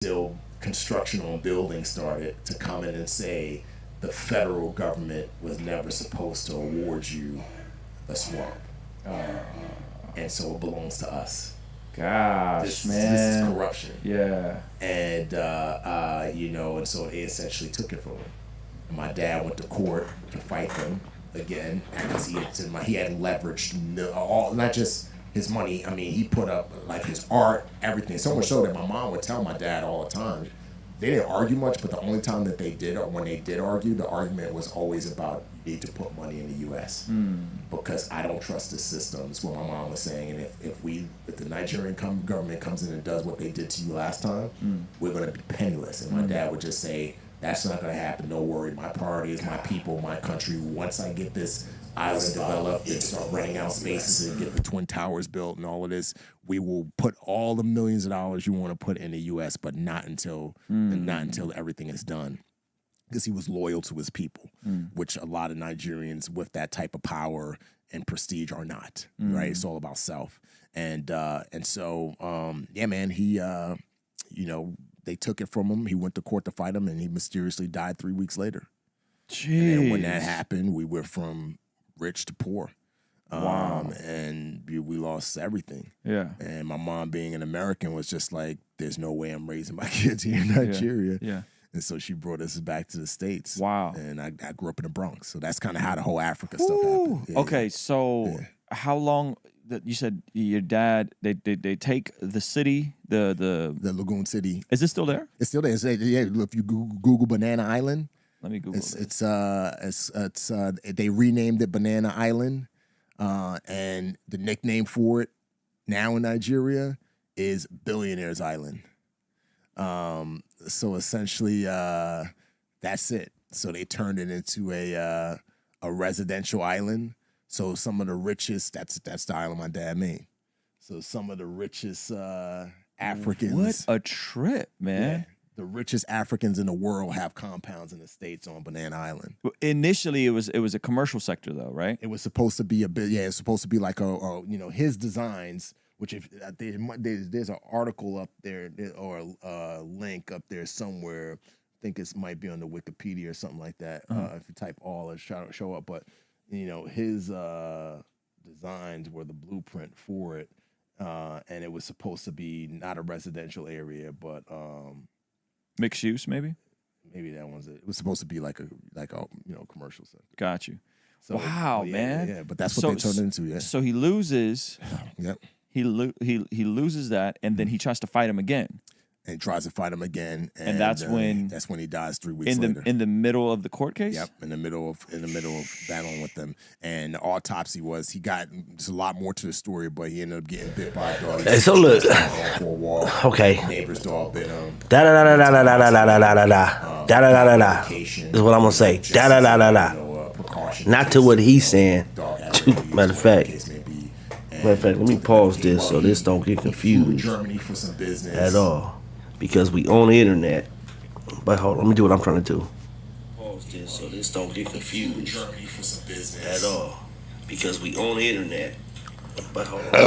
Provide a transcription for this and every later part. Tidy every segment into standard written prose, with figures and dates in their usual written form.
Still construction on buildings started to come in and say the federal government was never supposed to award you a swamp, and so it belongs to us. Gosh, This is man. corruption. Yeah. And and so they essentially took it from him. And my dad went to court to fight them again because he had leveraged all, not just his money. I mean, he put up like his art, everything. So much so that my mom would tell my dad all the time. They didn't argue much, but the only time that they did, or when they did argue, the argument was always about you need to put money in the U.S. Because I don't trust the system. Is what my mom was saying. And if the Nigerian government comes in and does what they did to you last time, we're going to be penniless. And my dad would just say, that's not going to happen. Don't worry. My priority is my people, my country. Once I get this island developed and start renting out spaces and get the Twin Towers built and all of this, we will put all the millions of dollars you want to put in the U.S., but not until everything is done. Because he was loyal to his people, which a lot of Nigerians with that type of power and prestige are not. Right? It's all about self. And so yeah, man, he they took it from him. He went to court to fight him, and he mysteriously died 3 weeks later. Jeez. And when that happened, we went from rich to poor. Wow. And we lost everything. Yeah. And my mom, being an American, was just like, there's no way I'm raising my kids here in Nigeria. Yeah. And so she brought us back to the States. Wow. And I grew up in the Bronx. So that's kind of how the whole Africa stuff happened. Yeah, Okay, so how long that you said your dad they take the city, the Lagoon City. is it still there? It's still there. If you Google Banana Island, Let me Google it. it's they renamed it Banana Island, and the nickname for it now in Nigeria is Billionaires Island. So essentially, that's it. So they turned it into a residential island. So some of the richest, that's the island my dad made. So some of the richest Africans. What a trip, man. The richest Africans in the world have compounds in the States on Banana Island. Initially, it was a commercial sector, though, right? It was supposed to be it's supposed to be like his designs. Which if there's an article up there or a link up there somewhere, I think it might be on the Wikipedia or something like that. If you type all, it show up. But his designs were the blueprint for it, and it was supposed to be not a residential area, but Mixed use, maybe. maybe that one's it. It was supposed to be like a commercial sector. Got you. So, Wow, yeah, man. Yeah, but that's what they turned it into. Yeah. So he loses. Yep. He loses that, and then he tries to fight him again. And tries to fight him again, And that's when he dies 3 weeks later. in the middle of the court case. Yep, in the middle of battling with them, and the autopsy was there's a lot more to the story, but he ended up getting bit by a dog. Hey, so look, For a wall. okay. Neighbor's dog bit him. Da da da da da da da da da da da da da da da da. This is what I'm gonna say. Da da da da da. Not to what he's saying. Matter of fact, let me pause this so this don't get confused Germany for some business at all, because we on the internet. But hold on, let me do what I'm trying to do. Pause this so this don't get confused Germany for some business at all, because we on the internet. But hold on.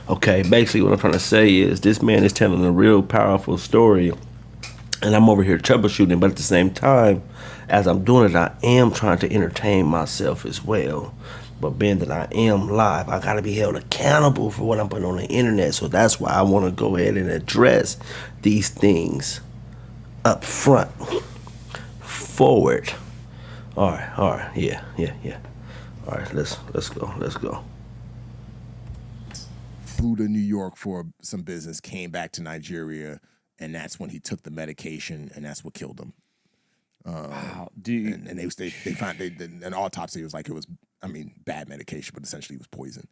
Okay, basically what I'm trying to say is this man is telling a real powerful story, and I'm over here troubleshooting, but at the same time, as I'm doing it, I am trying to entertain myself as well. But being that I am live, I gotta be held accountable for what I'm putting on the internet. So that's why I want to go ahead and address these things up front, forward. All right, yeah. All right, let's go. Flew to New York for some business, came back to Nigeria, and that's when he took the medication, and that's what killed him. Wow. And they found an autopsy was like it was bad medication, but essentially it was poison.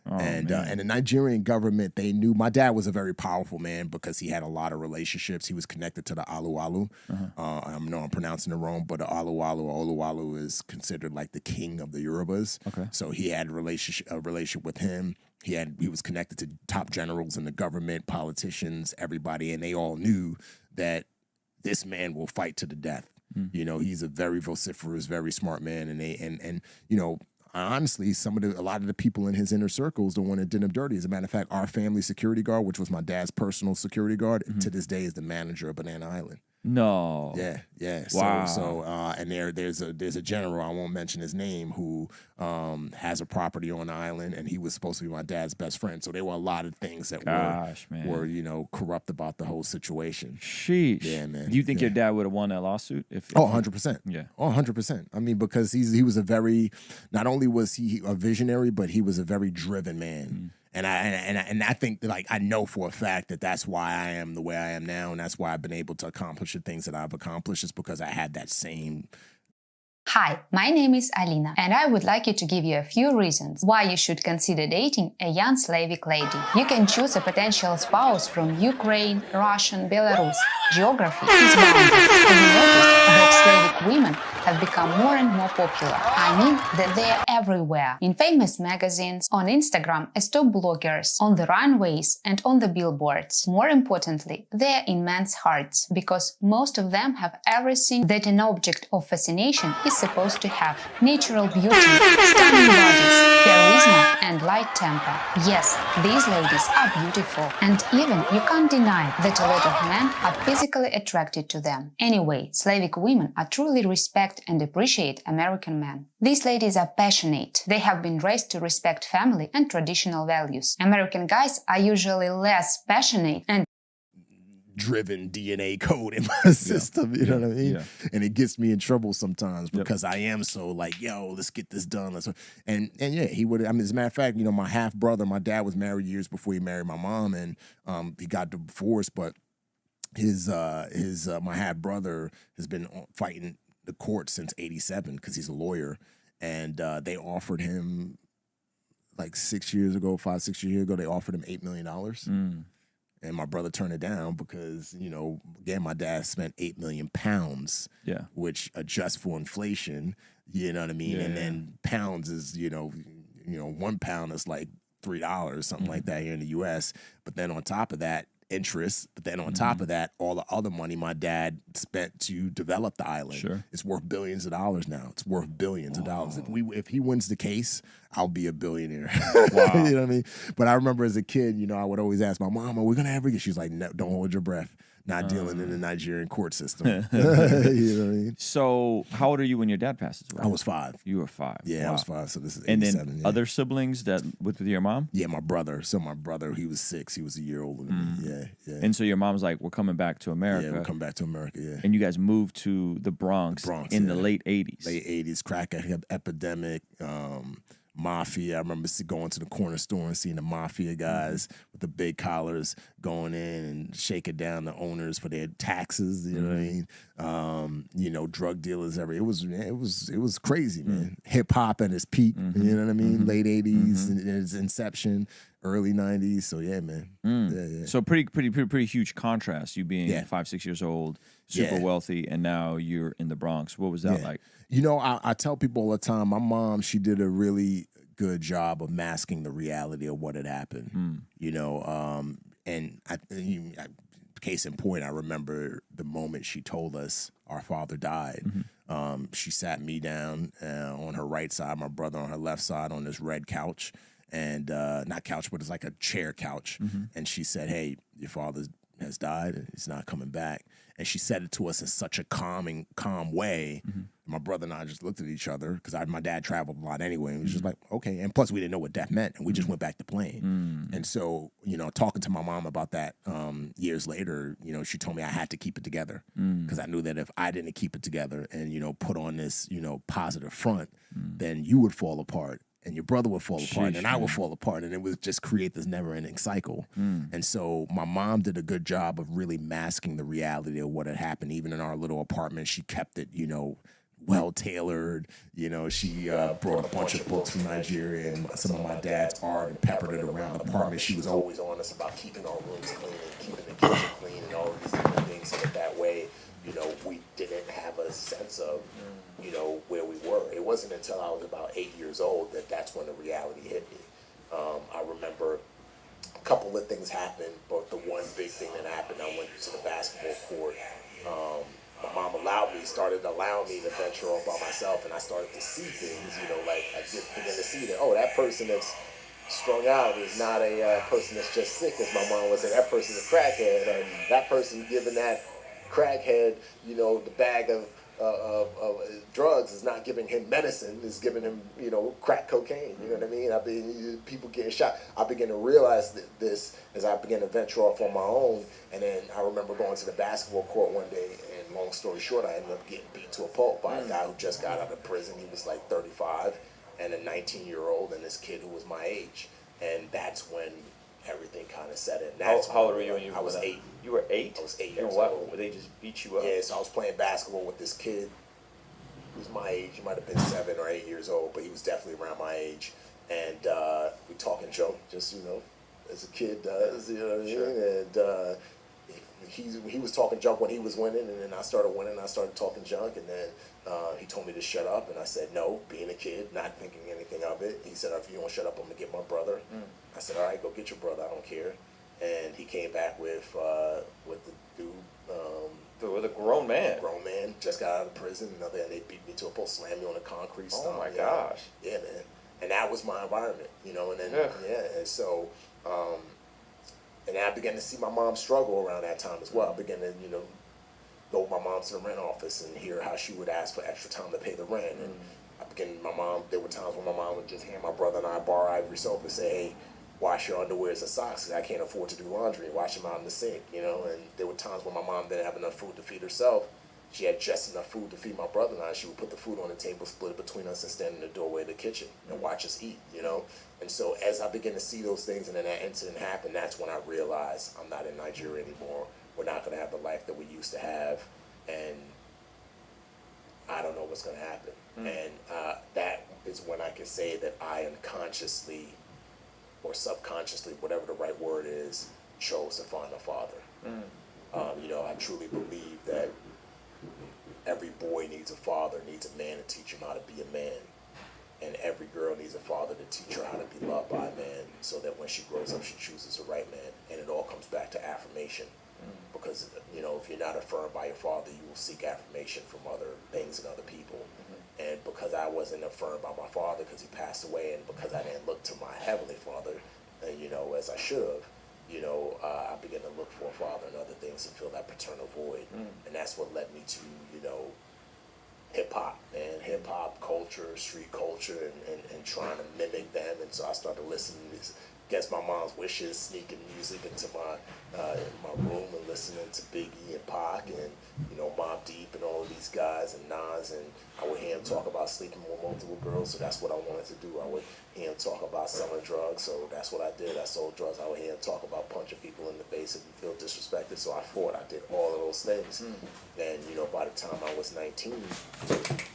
And the Nigerian government, they knew my dad was a very powerful man because he had a lot of relationships. He was connected to the Aluwalu. I know I'm pronouncing it wrong, but the Oluwalu is considered like the king of the Yorubas. Okay. So he had a relationship with him. He was connected to top generals in the government, politicians, everybody, and they all knew that this man will fight to the death. He's a very vociferous, very smart man, and honestly, a lot of the people in his inner circles, the one that did him dirty. As a matter of fact, our family security guard, which was my dad's personal security guard, to this day is the manager of Banana Island. No. Yeah, yeah. Wow. And there's a general, I won't mention his name, who has a property on the island, and he was supposed to be my dad's best friend. So there were a lot of things that were corrupt about the whole situation. Sheesh. Yeah, man. Do you think your dad would have won that lawsuit? If 100%. Yeah. 100%. I mean, because he was not only was he a visionary, but he was a very driven man. And I think that, like, I know for a fact that that's why I am the way I am now, and that's why I've been able to accomplish the things that I've accomplished, is because I had that same. Hi, my name is Alina, and I would like to give you a few reasons why you should consider dating a young Slavic lady. You can choose a potential spouse from Ukraine, Russian, Belarus. Geography is bounded. Have you noticed that Slavic women have become more and more popular? I mean that they are everywhere. In famous magazines, on Instagram, as top bloggers, on the runways and on the billboards. More importantly, they are in men's hearts, because most of them have everything that an object of fascination is supposed to have. Natural beauty, stunning bodies, charisma and light temper. Yes, these ladies are beautiful, and even you can't deny that a lot of men are physically attracted to them. Anyway, Slavic women are truly respect and appreciate American men. These ladies are passionate. They have been raised to respect family and traditional values. American guys are usually less passionate and driven DNA code in my system, you know what I mean? Yeah. And it gets me in trouble sometimes because I am so like, yo, let's get this done. And yeah, he would. I mean, as a matter of fact, my half brother, my dad was married years before he married my mom, and he got divorced. But his my half brother has been fighting the court since '87 because he's a lawyer, and they offered him like 5-6 years ago, they offered him $8 million. And my brother turned it down because, again, my dad spent 8 million pounds, which adjusts for inflation, you know what I mean? Yeah, and then pounds is, 1 pound is like $3, something like that here in the US. But then on top of that, interest. But then on top of that, all the other money my dad spent to develop the island. Sure. It's worth billions of dollars now. It's worth billions of dollars. If he wins the case, I'll be a billionaire. Wow. You know what I mean? But I remember as a kid, I would always ask my mom, are we going to ever get? She's like, no, don't hold your breath. Not dealing in the Nigerian court system. You know what I mean? So, how old are you when your dad passes away? I was 5. You were 5. Yeah, Wow. I was 5. So this is And 87. then yeah. other siblings that with your mom? Yeah, my brother. So my brother, he was 6. He was a year older than me. Yeah. And so your mom's like, we're coming back to America. Yeah, we'll come back to America, yeah. And you guys moved to the Bronx in the late 80s. Late 80s, crack epidemic, mafia. I remember going to the corner store and seeing the mafia guys with the big collars going in and shaking down the owners for their taxes. You know what I mean? Drug dealers. It was crazy, man. Hip hop at its peak. You know what I mean? Late 80s and its inception, early 90s. So yeah, man. Yeah. So pretty huge contrast. You being 5-6 years old, super wealthy, and now you're in the Bronx. What was that like? I tell people all the time, my mom, she did a really good job of masking the reality of what had happened. And case in point, I remember the moment she told us our father died. She sat me down on her right side, my brother on her left side on this red couch, and not couch, but it's like a chair couch. And she said, hey, your father has died and he's not coming back. And she said it to us in such a calm way. My brother and I just looked at each other because my dad traveled a lot anyway. And we was just like, okay. And plus we didn't know what death meant. And we just went back to playing. And so, talking to my mom about that years later, she told me I had to keep it together because I knew that if I didn't keep it together and, put on this, positive front, then you would fall apart. And your brother would fall apart, and I would fall apart, and it would just create this never-ending cycle. And so my mom did a good job of really masking the reality of what had happened. Even in our little apartment, she kept it, well-tailored. She brought a bunch of books from Nigeria and some of my dad's art and peppered it around the apartment. She was always on us about keeping our rooms clean and keeping the kitchen clean and all of these different things, so that way, we didn't have a sense of, where we were. It wasn't until I was about 8 years old that's when the reality hit me. I remember a couple of things happened, but the one big thing that happened, I went to the basketball court. My mom allowed me he started allowing me to venture off by myself, and I started to see things, like I began to see that, oh, that person that's strung out is not a person that's just sick, as my mom would say. That person's a crackhead, or that person giving that crackhead, the bag of drugs is not giving him medicine, is giving him, crack cocaine. You know what I mean? People getting shot. I began to realize this as I began to venture off on my own. And then I remember going to the basketball court one day, and long story short, I ended up getting beat to a pulp by a guy who just got out of prison. He was like 35, and a 19-year-old, and this kid who was my age. And that's when everything kind of set in. How old were you when you? I was 8. You were 8. I was 8 You years know old. They just beat you up. Yeah, so I was playing basketball with this kid who was my age. He might have been 7 or 8 years old, but he was definitely around my age. And we talk and joke, just as a kid does. You know what I mean? Sure. And he was talking junk when he was winning, and then I started winning. And I started talking junk, and then he told me to shut up, and I said no, being a kid, not thinking anything of it. He said, if you don't shut up, I'm gonna get my brother. I said, all right, go get your brother. I don't care. And he came back with the dude. With a grown man. Just got out of prison. And they beat me to a pole, slammed me on the concrete. Oh my gosh. Yeah, man. And that was my environment, And then and so. And I began to see my mom struggle around that time as well. I began to, go with my mom to the rent office and hear how she would ask for extra time to pay the rent. And there were times when my mom would just hand my brother and I bar ivory soap and say, hey, wash your underwears and socks, because I can't afford to do laundry. Wash them out in the sink, And there were times when my mom didn't have enough food to feed herself. She had just enough food to feed my brother and I. She would put the food on the table, split it between us, and stand in the doorway of the kitchen and watch us eat, And so as I began to see those things and then that incident happened, that's when I realized I'm not in Nigeria anymore. We're not going to have the life that we used to have, and I don't know what's going to happen. And that is when I can say that I unconsciously or subconsciously, whatever the right word is, chose to find a father. I truly believe that every boy needs a father, needs a man to teach him how to be a man. And every girl needs a father to teach her how to be loved by a man, so that when she grows up, she chooses the right man. And it all comes back to affirmation. Because, if you're not affirmed by your father, you will seek affirmation from other things and other people. And because I wasn't affirmed by my father because he passed away, and because I didn't look to my heavenly father, as I should have, I began to look for a father and other things to fill that paternal void. And that's what led me to, hip-hop and hip-hop culture, street culture, and trying to mimic them. And so I started listening to against my mom's wishes, sneaking music into my room and listening to Biggie and Pac and Mobb Deep and all of these guys and Nas, and I would hear him talk about sleeping with multiple girls, so that's what I wanted to do. I would hear him talk about selling drugs, so that's what I did. I sold drugs. I would hear him talk about punching people in the face if you feel disrespected, so I fought. I did all of those things. And by the time I was 19, I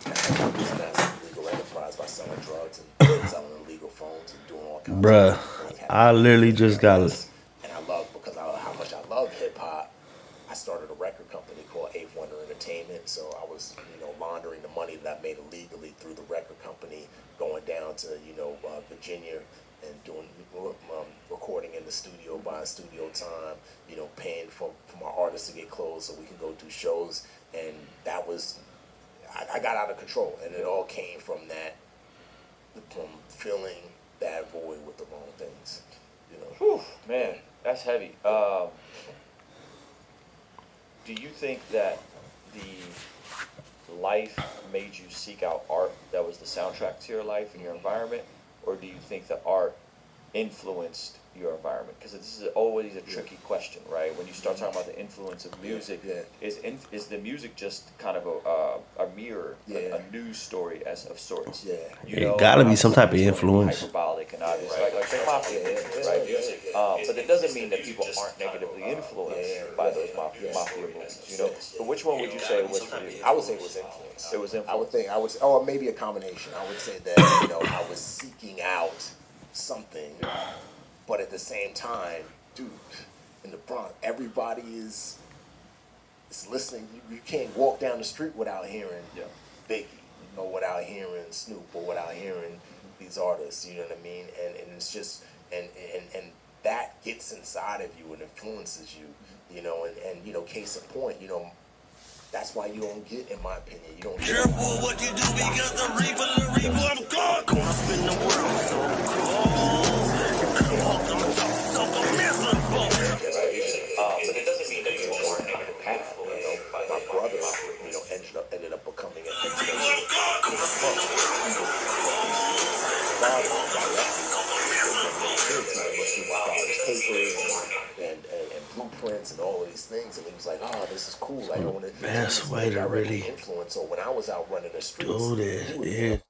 had this massive legal enterprise by selling drugs and selling illegal phones and doing all kinds of things. I literally just got it. And I love, because how much I love hip hop, I started a record company called Eighth Wonder Entertainment. So I was, laundering the money that I made illegally through the record company, going down to, Virginia and doing recording in the studio, buying studio time, paying for my artists to get clothes so we can go do shows. And that was, I got out of control, and it all came from from filling that void with the wrong things, Whew, man, that's heavy. Do you think that the life made you seek out art that was the soundtrack to your life and your environment, or do you think that art influenced your environment? Because this is always a tricky question, right? When you start talking about the influence of music, is the music just kind of a mirror, a news story of sorts? Yeah. It gotta be some type of influence. Hyperbolic and obvious, like the mafia movies, right? But it doesn't mean that people aren't negatively influenced by those mafia movies, But which one would you say was for you? I would say it was influence. It was influence. I would say, or maybe a combination. I would say that, I was seeking out something, but at the same time, dude, in the Bronx, everybody is listening. You can't walk down the street without hearing Biggie, or without hearing Snoop, or without hearing these artists. You know what I mean? And it's just and that gets inside of you and influences you. And case in point, That's why you don't get, in my opinion, you don't get. Careful what you do because the reaper, I'm gone. Gonna spin the world so cold. So miserable. But it doesn't mean that you weren't on the path. My brother, ended up becoming and blueprints and all of these things, and he was like, "Oh, this is cool. I don't want to." Best way to really influence. So when I was out running the streets, do this is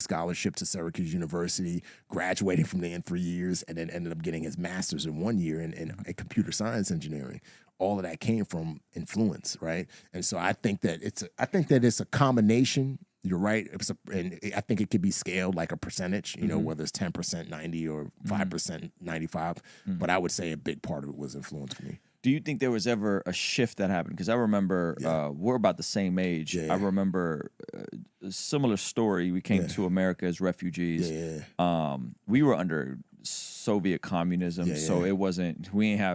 scholarship to Syracuse University, graduating from there in 3 years, and then ended up getting his master's in 1 year in computer science engineering. All of that came from influence, right? And so I think that it's a combination. You're right. And I think it could be scaled like a percentage, whether it's 10%, 90, or 5%, 95. But I would say a big part of it was influence for me. Do you think there was ever a shift that happened? Because I remember we're about the same age. Yeah. I remember a similar story. We came to America as refugees. Yeah. We were under Soviet communism, so it wasn't. We ain't have